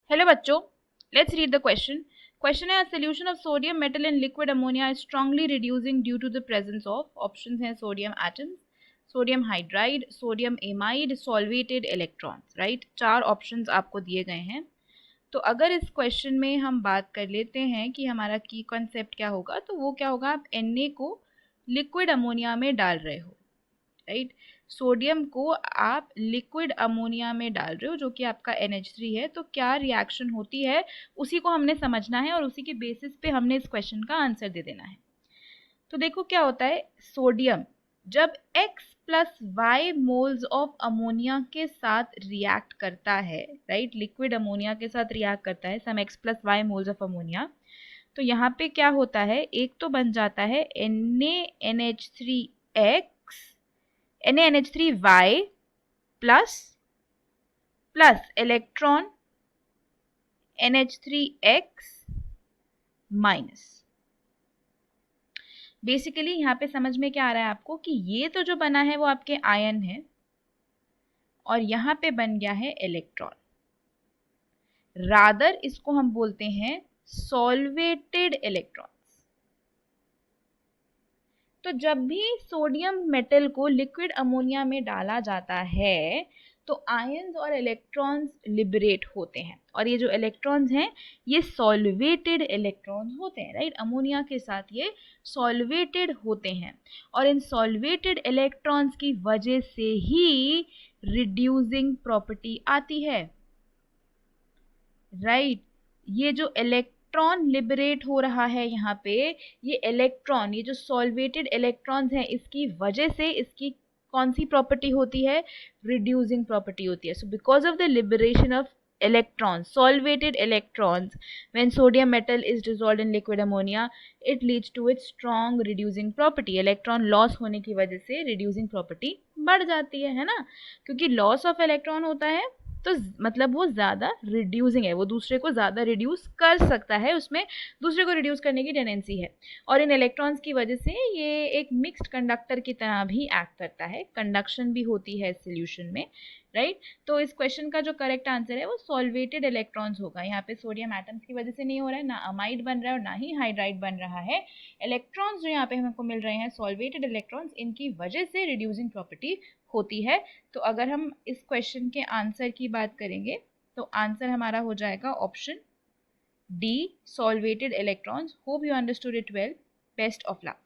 Hello बच्चों, let's read the question. Question है, solution of sodium metal in liquid ammonia is strongly reducing due to the presence of. Options हैं sodium atoms, sodium hydride, sodium amide, solvated electrons. Right, चार options आपको दिए गए हैं। तो अगर इस क्वेश्चन में हम बात कर लेते हैं कि हमारा की कॉन्सेप्ट क्या होगा, तो वो क्या होगा, आप Na को लिक्विड अमोनिया में डाल रहे हो। राइट, सोडियम को आप लिक्विड अमोनिया में डाल रहे हो जो कि आपका NH3 है। तो क्या रिएक्शन होती है उसी को हमने समझना है और उसी के बेसिस पे हमने इस क्वेश्चन का आंसर दे देना है। तो देखो क्या होता है, सोडियम जब X plus Y moles of ammonia के साथ रिएक्ट करता है, राइट, लिक्विड अमोनिया के साथ रिएक्ट करता है, some X plus Y moles of ammonia, तो यहाँ पे क्या होता है, एक तो बन जाता है NaNH3X NaNH3Y plus electron NH3X minus. Basically यहाँ पे समझ में क्या आ रहा है आपको कि ये तो जो बना है वो आपके आयन है और यहाँ पे बन गया है इलेक्ट्रॉन। रादर इसको हम बोलते हैं सॉल्वेटेड इलेक्ट्रॉन्स। तो जब भी सोडियम मेटल को लिक्विड अमोनिया में डाला जाता है तो आयंस और इलेक्ट्रॉन्स लिबरेट होते हैं, और ये जो इलेक्ट्रॉन्स हैं ये सॉल्वेटेड इलेक्ट्रॉन्स होते हैं। राइट, अमोनिया के साथ ये सॉल्वेटेड होते हैं और इन सॉल्वेटेड इलेक्ट्रॉन्स की वजह से ही रिड्यूसिंग प्रॉपर्टी आती है। राइट, ये जो इलेक्ट्रॉन लिबरेट हो रहा है यहाँ पे, ये इलेक्ट्रॉन, ये जो सॉल्वेटेड इलेक्ट्रॉन्स हैं, इसकी वजह से इसकी कौन सी प्रॉपर्टी होती है, रिड्यूसिंग प्रॉपर्टी होती है। So because of the liberation of electrons, solvated electrons, when sodium metal is dissolved in liquid ammonia, it leads to its strong reducing property। electron loss होने की वजह से reducing property बढ़ जाती है ना, क्योंकि loss of electron होता है तो मतलब वो ज़्यादा रिड्यूसिंग है, वो दूसरे को ज़्यादा रिड्यूस कर सकता है, उसमें दूसरे को रिड्यूस करने की टेंडेंसी है। और इन इलेक्ट्रॉन्स की वजह से ये एक मिक्स्ड कंडक्टर की तरह भी एक्ट करता है, कंडक्शन भी होती है इस सोल्यूशन में। राइट, तो इस क्वेश्चन का जो करेक्ट आंसर है वो सॉल्वेटेड इलेक्ट्रॉन्स होगा। यहाँ पे सोडियम एटम्स की वजह से नहीं हो रहा है, ना अमाइड बन रहा है और ना ही हाइड्राइड बन रहा है। इलेक्ट्रॉन्स जो यहाँ पे हमको मिल रहे हैं सॉल्वेटेड इलेक्ट्रॉन्स, इनकी वजह से रिड्यूसिंग प्रॉपर्टी होती है। तो अगर हम इस क्वेश्चन के आंसर की बात करेंगे तो आंसर हमारा हो जाएगा option D, solvated electrons. Hope you understood it well. Best of luck.